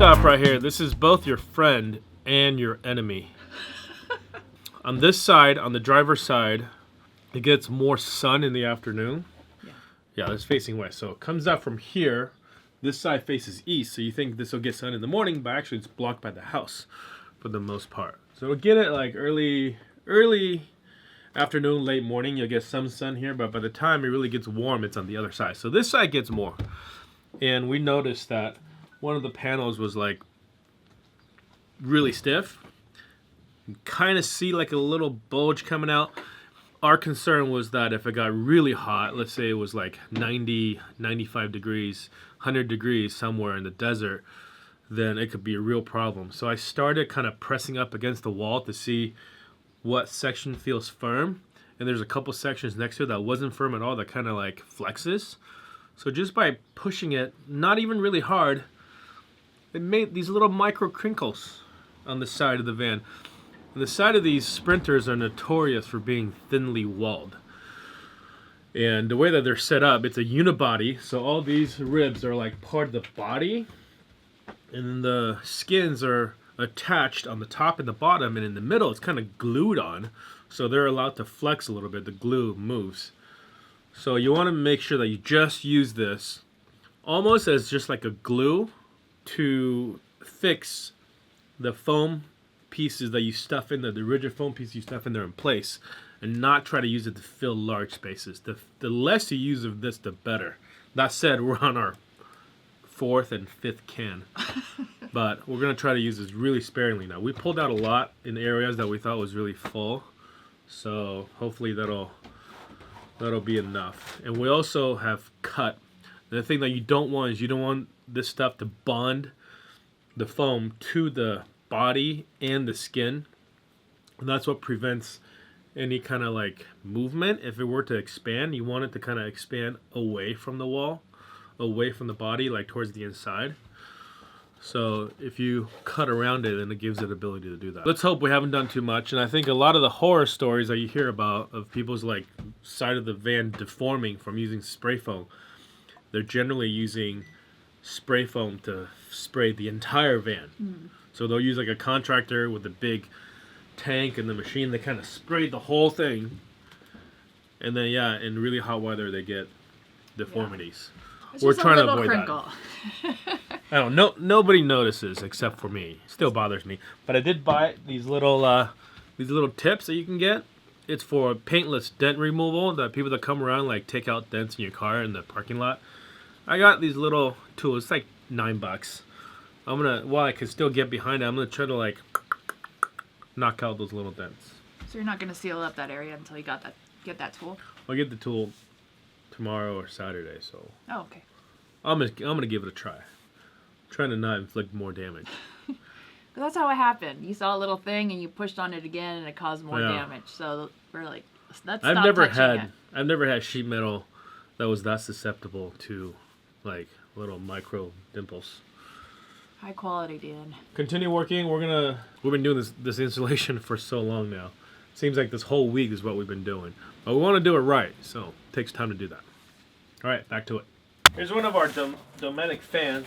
stop right here. This is both your friend and your enemy. On this side, on the driver's side, it gets more sun in the afternoon. Yeah, it's facing west. So it comes out from here. This side faces east, so you think this will get sun in the morning, but actually it's blocked by the house for the most part. So we'll get it like early afternoon, late morning. You'll get some sun here, but by the time it really gets warm, it's on the other side. So this side gets more. And we noticed that one of the panels was like really stiff. You kind of see like a little bulge coming out. Our concern was that if it got really hot, let's say it was like 90, 95 degrees, 100 degrees somewhere in the desert, then it could be a real problem. So I started kind of pressing up against the wall to see what section feels firm. And there's a couple sections next to it that wasn't firm at all, that kind of like flexes. So just by pushing it, not even really hard, it made these little micro crinkles on the side of the van. And the side of these Sprinters are notorious for being thinly walled. And the way that they're set up, it's a unibody, so all these ribs are like part of the body, and then the skins are attached on the top and the bottom, and in the middle it's kind of glued on, so they're allowed to flex a little bit. The glue moves. So you want to make sure that you just use this almost as just like a glue to fix the foam pieces that you stuff in there, the rigid foam piece you stuff in there in place, and not try to use it to fill large spaces. The less you use of this, the better. That said, we're on our 4th and 5th can, but we're going to try to use this really sparingly now. We pulled out a lot in areas that we thought was really full, so hopefully that'll be enough. And we also have cut. The thing that you don't want is you don't want this stuff to bond the foam to the body and the skin, and that's what prevents any kind of like movement. If it were to expand, you want it to kind of expand away from the wall, away from the body, like towards the inside. So if you cut around it, then it gives it the ability to do that. Let's hope we haven't done too much. And I think a lot of the horror stories that you hear about of people's like side of the van deforming from using spray foam, they're generally using spray foam to spray the entire van. So they'll use like a contractor with a big tank and the machine. They kind of spray the whole thing, and then in really hot weather they get deformities. We're trying to avoid that. I don't know. Nobody notices except for me. Still bothers me. But I did buy these little tips that you can get. It's for paintless dent removal. The people that come around like take out dents in your car in the parking lot. I got these little tools. It's like $9. I'm gonna, while I can still get behind it, I'm gonna try to like knock out those little dents. So you're not gonna seal up that area until you get that tool? I'll get the tool tomorrow or Saturday. So. Oh, okay. I'm gonna give it a try. I'm trying to not inflict more damage. That's how it happened. You saw a little thing and you pushed on it again and it caused more damage. So we're like, let's stop touching it. I've never had sheet metal that was that susceptible to like little micro dimples. High quality, Dan. Continue working. We've been doing this installation for so long now. Seems like this whole week is what we've been doing. But we want to do it right, so it takes time to do that. All right, back to it. Here's one of our Dometic fans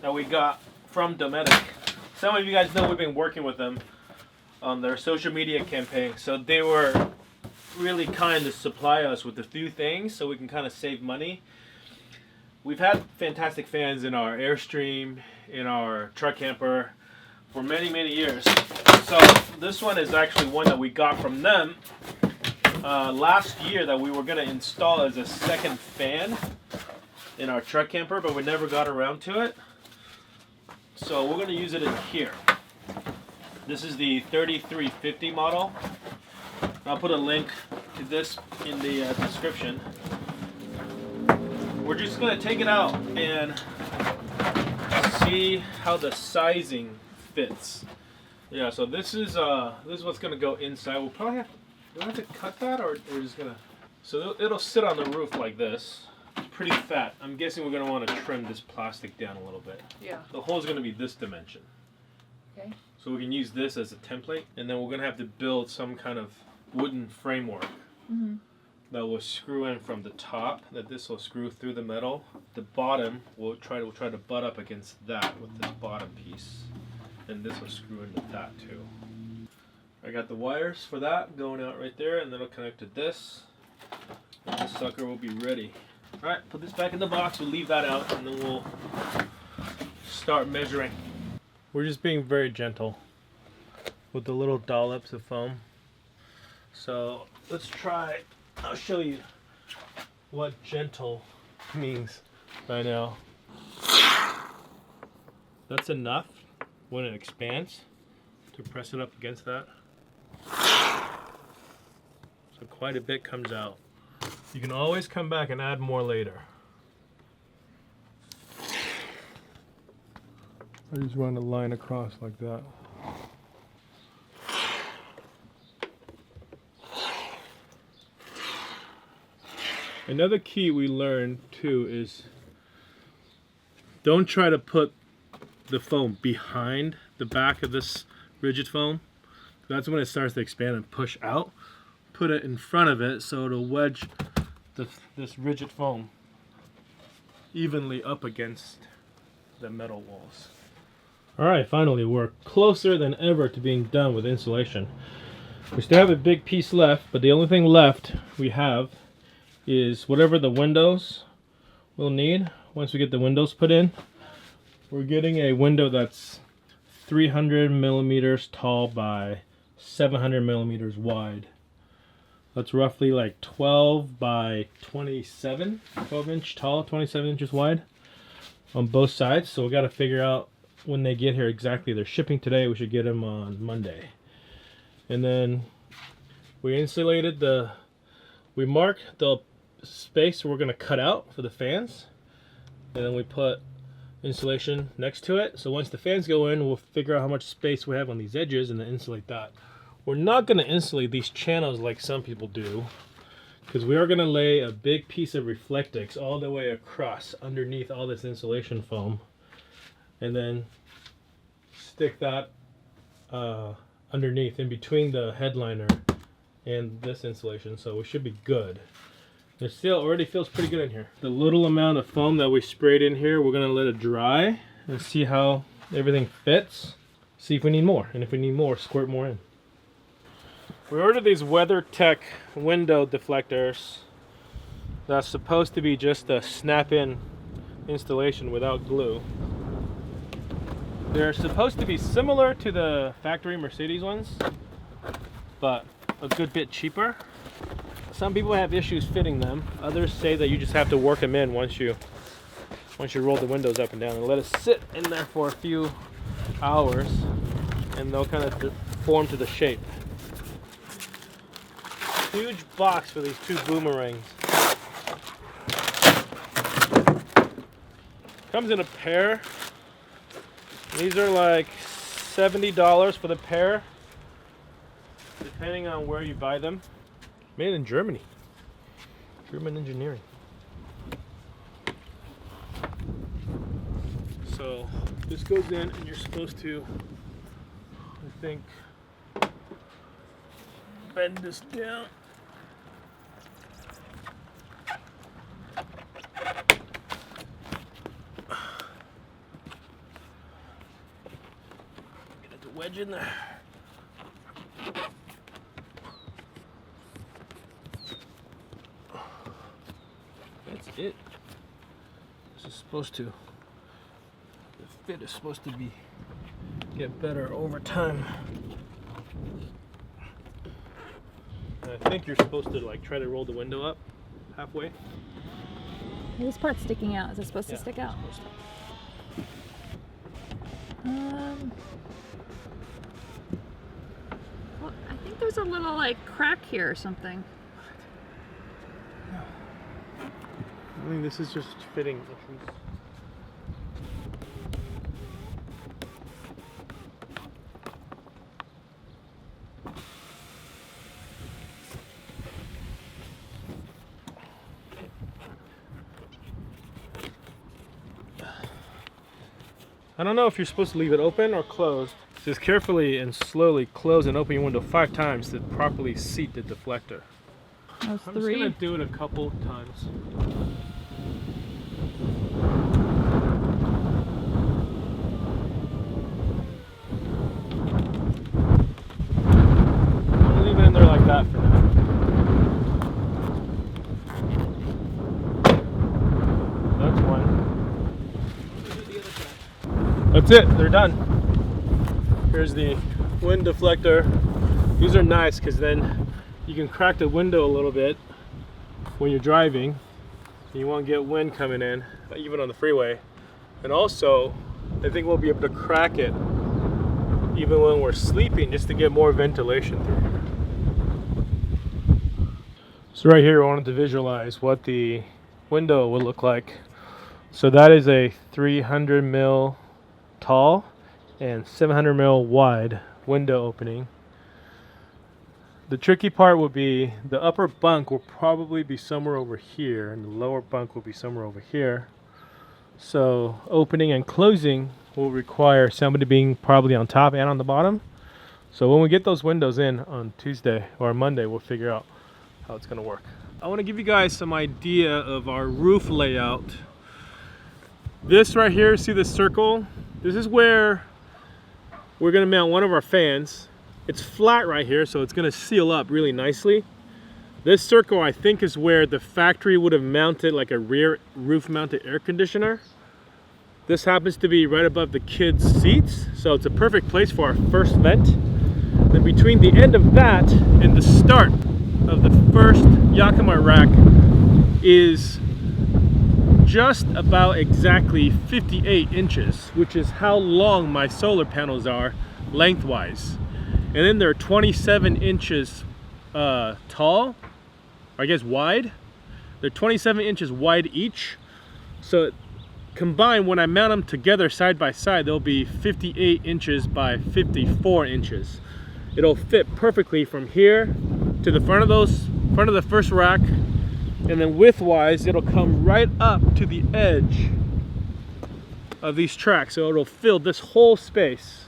that we got from Dometic. Some of you guys know we've been working with them on their social media campaign. So they were really kind to supply us with a few things so we can kind of save money. We've had fantastic fans in our Airstream, in our truck camper for many, many years. So this one is actually one that we got from them last year that we were going to install as a second fan in our truck camper, but we never got around to it. So we're going to use it in here. This is the 3350 model. I'll put a link to this in the description. We're just going to take it out and see how the sizing fits. Yeah, so this is what's going to go inside. We'll probably have to, do I have to cut that, or we're just going to, so it'll sit on the roof like this. It's pretty fat. I'm guessing we're going to want to trim this plastic down a little bit. Yeah. The hole's going to be this dimension. Okay. So we can use this as a template, and then we're going to have to build some kind of wooden framework that will screw in from the top, that this will screw through the metal. The bottom will try to butt up against that with this bottom piece, and this will screw into that too. I got the wires for that going out right there, and then it'll connect to this, and this sucker will be ready. Alright, put this back in the box, we'll leave that out, and then we'll start measuring. We're just being very gentle with the little dollops of foam. So let's try, I'll show you what gentle means by now. That's enough when it expands to press it up against that. So quite a bit comes out. You can always come back and add more later. I just run a line across like that. Another key we learned too is don't try to put the foam behind the back of this rigid foam. That's when it starts to expand and push out. Put it in front of it so it'll wedge this rigid foam evenly up against the metal walls. Alright, finally we're closer than ever to being done with insulation. We still have a big piece left, but the only thing left we have is whatever the windows we'll need. Once we get the windows put in, we're getting a window that's 300 millimeters tall by 700 millimeters wide. That's roughly like 12 by 27, 12 inch tall, 27 inches wide on both sides. So we got to figure out when they get here exactly. They're shipping today, we should get them on Monday. And then we insulated we marked the space we're going to cut out for the fans, and then we put insulation next to it. So once the fans go in, we'll figure out how much space we have on these edges and then insulate that. We're not going to insulate these channels like some people do, because we are going to lay a big piece of Reflectix all the way across underneath all this insulation foam, and then stick that underneath in between the headliner and this insulation, so we should be good. It still already feels pretty good in here. The little amount of foam that we sprayed in here, we're going to let it dry and see how everything fits. See if we need more, and if we need more, squirt more in. We ordered these Weathertech window deflectors that's supposed to be just a snap-in installation without glue. They're supposed to be similar to the factory Mercedes ones, but a good bit cheaper. Some people have issues fitting them. Others say that you just have to work them in once you roll the windows up and down and let it sit in there for a few hours, and they'll kind of form to the shape. Huge box for these two boomerangs. Comes in a pair. These are like $70 for the pair, depending on where you buy them. Made in Germany. German engineering. So this goes in, and you're supposed to, I think, bend this down. Get it to wedge in there. That's it. This is supposed to, the fit is supposed to get better over time. I think you're supposed to like try to roll the window up halfway. Hey, this part's sticking out. Is it supposed to stick out? Well, I think there's a little like crack here or something. I think this is just fitting issues. I don't know if you're supposed to leave it open or closed. Just carefully and slowly close and open your window 5 times to properly seat the deflector. That's I'm 3. just gonna do it a couple times. I'll leave it in there like that for now. That's one. That's it, they're done. Here's the wind deflector. These are nice because then you can crack the window a little bit when you're driving. You won't get wind coming in, even on the freeway. And also, I think we'll be able to crack it even when we're sleeping, just to get more ventilation through here. So right here, I wanted to visualize what the window will look like. So that is a 300 mil tall and 700 mil wide window opening. The tricky part will be the upper bunk will probably be somewhere over here and the lower bunk will be somewhere over here. So opening and closing will require somebody being probably on top and on the bottom. So when we get those windows in on Tuesday or Monday, we'll figure out how it's going to work. I want to give you guys some idea of our roof layout. This right here, see this circle? This is where we're going to mount one of our fans. It's flat right here, so it's going to seal up really nicely. This circle, I think, is where the factory would have mounted like a rear roof mounted air conditioner. This happens to be right above the kids' seats, so it's a perfect place for our first vent. Then between the end of that and the start of the first Yakima rack is just about exactly 58 inches, which is how long my solar panels are lengthwise. And then they're 27 inches tall, or I guess wide. They're 27 inches wide each. So combined, when I mount them together side by side, they'll be 58 inches by 54 inches. It'll fit perfectly from here to the front of the first rack, and then width-wise, it'll come right up to the edge of these tracks. So it'll fill this whole space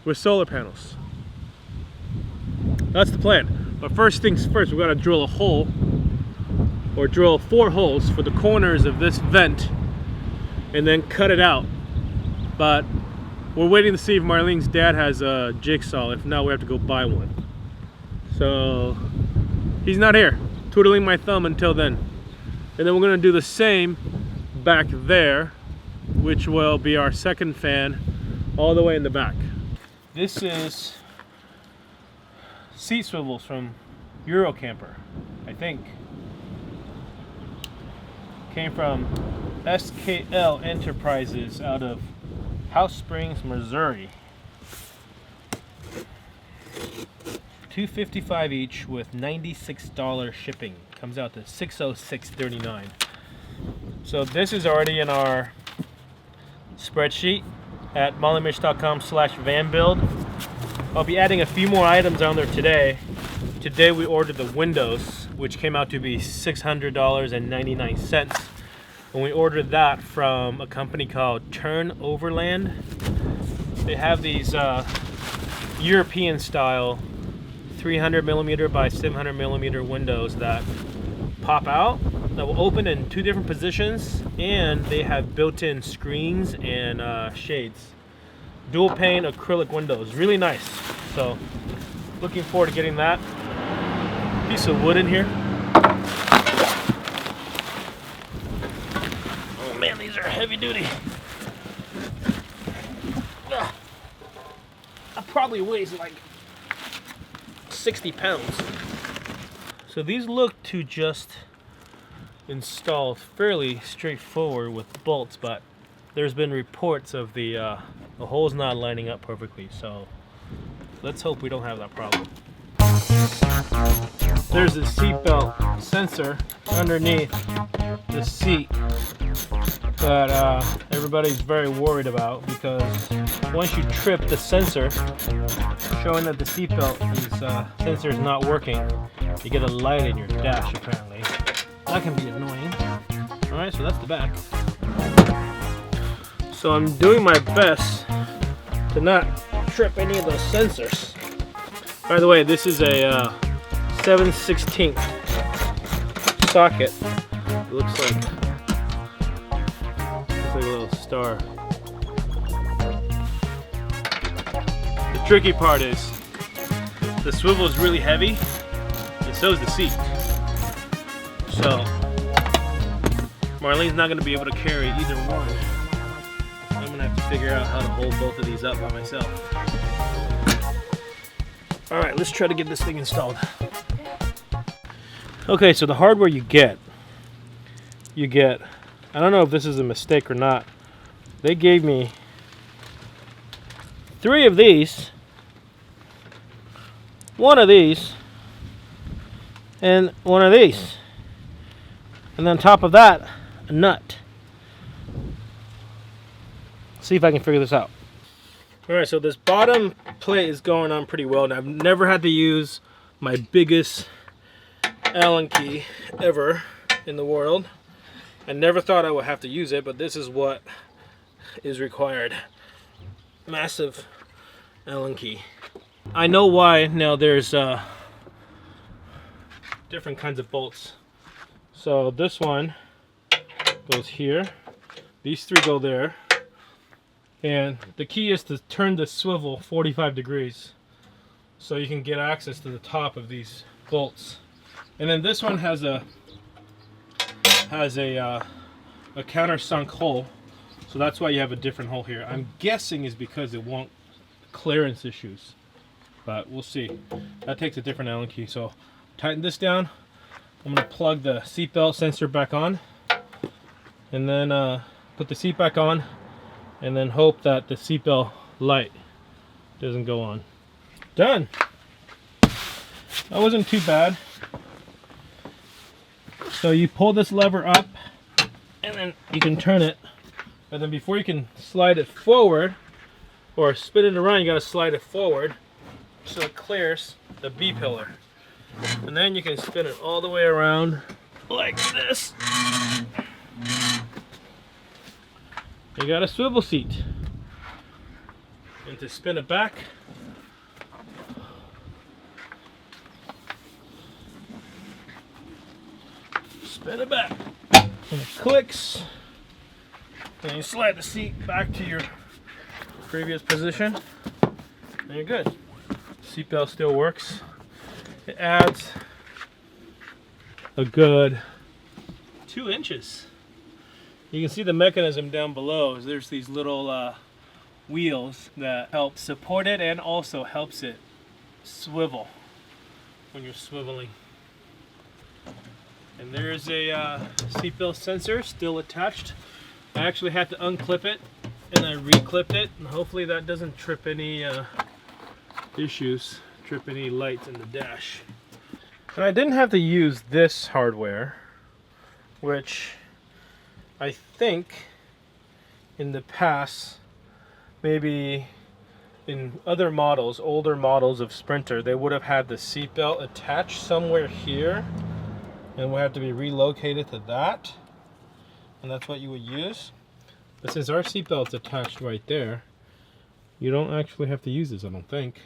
with solar panels. That's the plan. But first things first, we've got to drill a hole, or drill 4 holes for the corners of this vent, and then cut it out. But we're waiting to see if Marlene's dad has a jigsaw. If not, we have to go buy one. So he's not here. Twiddling my thumb until then. And then we're going to do the same back there, which will be our second fan all the way in the back. This is seat swivels from Eurocamper, I think. Came from SKL Enterprises out of House Springs, Missouri. $255 each with $96 shipping. Comes out to $606.39. So this is already in our spreadsheet at mollymish.com/vanbuild. I'll be adding a few more items on there today. Today we ordered the windows, which came out to be $600.99. And we ordered that from a company called Turn Overland. They have these European style 300 millimeter by 700 millimeter windows that pop out, that will open in 2 different positions, and they have built-in screens and shades. Dual pane acrylic windows, really nice. So looking forward to getting that. Piece of wood in here. Oh man, these are heavy duty. Ugh. That probably weighs like 60 pounds. So these look to just install fairly straightforward with bolts, but there's been reports of the holes not lining up perfectly, so let's hope we don't have that problem. There's a seatbelt sensor underneath the seat that everybody's very worried about, because once you trip the sensor, showing that the seatbelt sensor is not working, you get a light in your dash apparently. That can be annoying. Alright, so that's the back. So I'm doing my best to not trip any of those sensors. By the way, this is a 7/16 socket. It looks like a little star. The tricky part is the swivel is really heavy, and so is the seat. So Marlene's not going to be able to carry either one. I'm going to have to figure out how to hold both of these up by myself. Alright, let's try to get this thing installed. Okay, so the hardware you get, I don't know if this is a mistake or not. They gave me 3 of these, 1 of these, and 1 of these. And then on top of that, a nut. See if I can figure this out. Alright, so this bottom plate is going on pretty well, and I've never had to use my biggest Allen key ever in the world. I never thought I would have to use it, but this is what is required. Massive Allen key. I know why now. There's different kinds of bolts. So this one goes here, these 3 go there, and the key is to turn the swivel 45 degrees so you can get access to the top of these bolts. And then this one has a countersunk hole, so that's why you have a different hole here. I'm guessing is because it won't clearance issues, but we'll see. That takes a different Allen key. So tighten this down. I'm going to plug the seatbelt sensor back on, and then put the seat back on, and then hope that the seatbelt light doesn't go on. Done! That wasn't too bad. So you pull this lever up, and then you can turn it, and then before you can slide it forward, or spin it around, you got to slide it forward so it clears the B-pillar. And then you can spin it all the way around like this. You got a swivel seat. And to spin it back, spin it back. And it clicks. And you slide the seat back to your previous position. And you're good. Seatbelt still works. It adds a good 2 inches. You can see the mechanism down below. There's these little wheels that help support it and also helps it swivel when you're swiveling. And there's a seatbelt sensor still attached. I actually had to unclip it and I re-clipped it, and hopefully that doesn't trip any trip any lights in the dash. And I didn't have to use this hardware, which I think in the past, maybe in other models, older models of Sprinter, they would have had the seatbelt attached somewhere here and would have to be relocated to that, and that's what you would use. But since our seatbelt's attached right there, you don't actually have to use this, I don't think.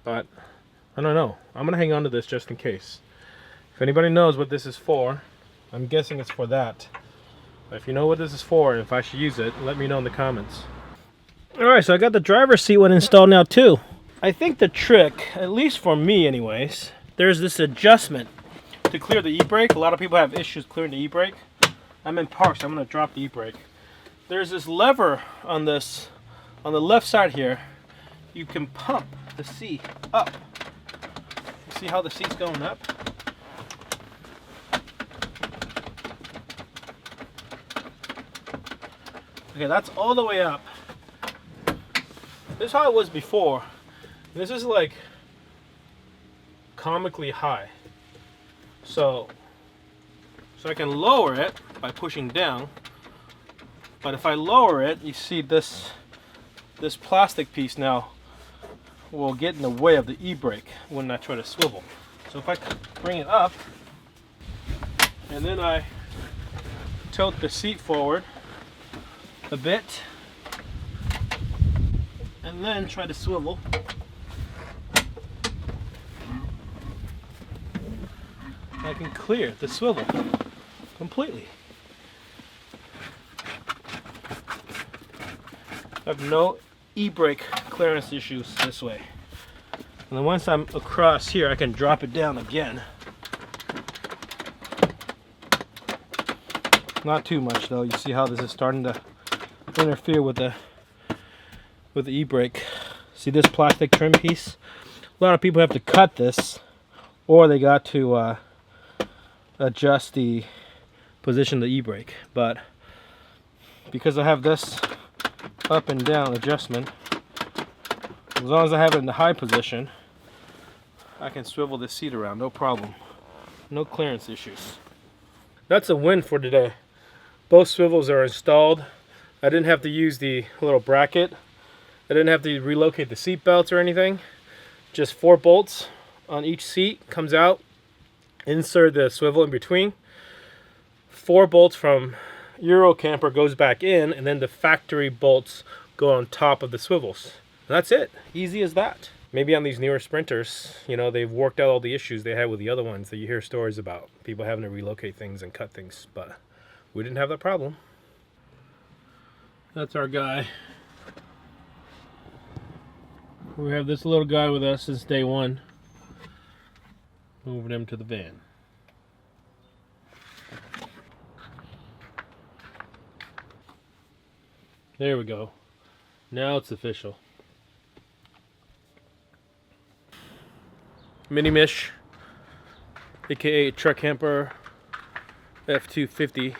But I don't know. I'm gonna hang on to this just in case. If anybody knows what this is for, I'm guessing it's for that. But if you know what this is for and if I should use it, let me know in the comments. Alright, so I got the driver's seat one installed now too. I think the trick, at least for me anyways, there's this adjustment to clear the e-brake. A lot of people have issues clearing the e-brake. I'm in park, so I'm gonna drop the e-brake. There's this lever on this, on the left side here. You can pump the seat up. See how the seat's going up? Okay, that's all the way up. This is how it was before. This is like comically high. So I can lower it by pushing down. But if I lower it, you see this plastic piece now will get in the way of the e-brake when I try to swivel. So if I bring it up and then I tilt the seat forward a bit and then try to swivel, I can clear the swivel completely. I have no Ebrake clearance issues this way. And then once I'm across here, I can drop it down again. Not too much though. You see how this is starting to interfere with the Ebrake. See this plastic trim piece? A lot of people have to cut this, or they got to adjust the position of the Ebrake. But because I have this up and down adjustment, as long as I have it in the high position, I can swivel this seat around, no problem. No clearance issues. That's a win for today. Both swivels are installed. I didn't have to use the little bracket. I didn't have to relocate the seat belts or anything. Just 4 bolts on each seat comes out. Insert the swivel in between. 4 bolts from Eurocamper goes back in, and then the factory bolts go on top of the swivels. And that's it. Easy as that. Maybe on these newer Sprinters, you know, they've worked out all the issues they had with the other ones that you hear stories about. People having to relocate things and cut things, but we didn't have that problem. That's our guy. We have this little guy with us since day one. Moving him to the van. There we go. Now it's official. Mini Mish, aka truck camper F250.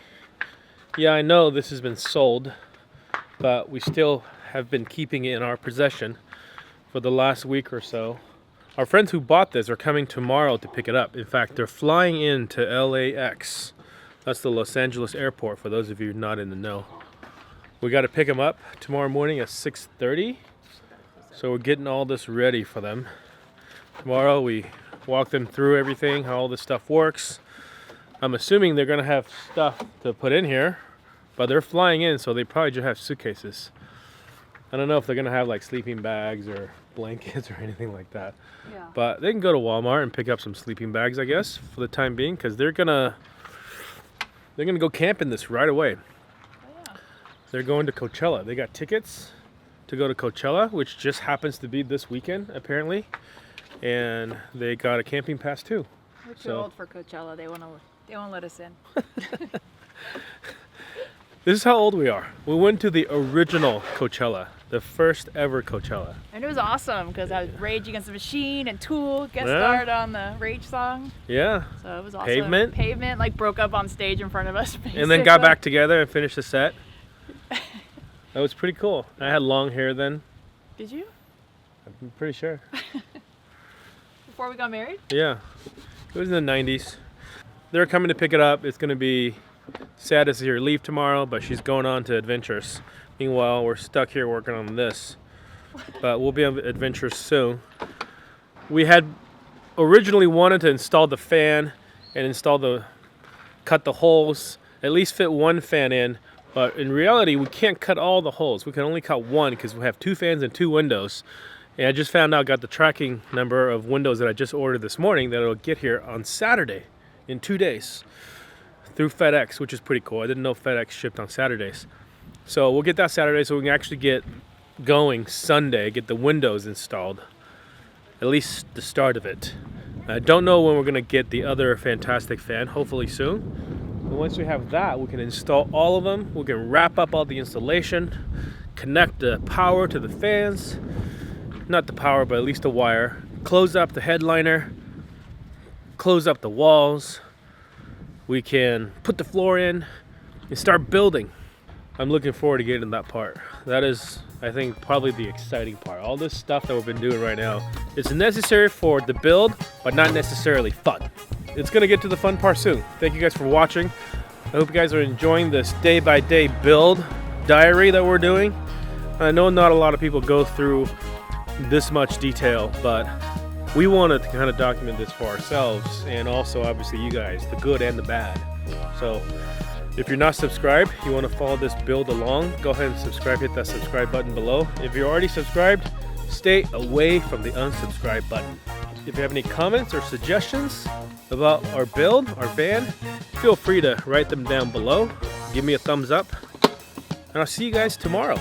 Yeah, I know this has been sold, but we still have been keeping it in our possession for the last week or so. Our friends who bought this are coming tomorrow to pick it up. In fact, they're flying into LAX. That's the Los Angeles airport, for those of you not in the know. We got to pick them up tomorrow morning at 6:30. So we're getting all this ready for them. Tomorrow we walk them through everything, how all this stuff works. I'm assuming they're going to have stuff to put in here, but they're flying in, so they probably just have suitcases. I don't know if they're going to have like sleeping bags or blankets or anything like that. Yeah. But they can go to Walmart and pick up some sleeping bags, I guess, for the time being, because they're gonna go camp in this right away. Oh, yeah. They're going to Coachella. They got tickets to go to Coachella, which just happens to be this weekend, apparently. And they got a camping pass too. We're too old for Coachella. They won't let us in. This is how old we are. We went to the original Coachella, the first ever Coachella. And it was awesome because I was Rage Against the Machine and Tool guest starred on the Rage song. Yeah. So it was awesome. Pavement like broke up on stage in front of us. Basically. And then got back together and finished the set. That was pretty cool. I had long hair then. Did you? I'm pretty sure. Before we got married? Yeah. It was in the 90s. They're coming to pick it up. It's going to be sad to see her leave tomorrow, but she's going on to adventures. Meanwhile, we're stuck here working on this. But we'll be on adventures soon. We had originally wanted to install the fan and cut the holes, at least fit one fan in. But in reality, we can't cut all the holes. We can only cut one because we have 2 fans and 2 windows. And I just found out, got the tracking number of windows that I just ordered this morning, that it'll get here on Saturday in 2 days through FedEx, which is pretty cool. I didn't know FedEx shipped on Saturdays. So we'll get that Saturday so we can actually get going Sunday, get the windows installed, at least the start of it. I don't know when we're going to get the other fantastic fan, hopefully soon. But once we have that, we can install all of them. We can wrap up all the installation, connect the power to the fans. Not the power, but at least the wire. Close up the headliner. Close up the walls. We can put the floor in and start building. I'm looking forward to getting that part. That is, I think, probably the exciting part. All this stuff that we've been doing right now, it's necessary for the build, but not necessarily fun. It's gonna get to the fun part soon. Thank you guys for watching. I hope you guys are enjoying this day-by-day build diary that we're doing. I know not a lot of people go through this much detail, but we wanted to kind of document this for ourselves, and also obviously you guys, the good and the bad. So if you're not subscribed, you want to follow this build along, go ahead and subscribe. Hit that subscribe button below. If you're already subscribed, stay away from the unsubscribe button. If you have any comments or suggestions, about our build, our van, feel free to write them down below. Give me a thumbs up, and I'll see you guys tomorrow.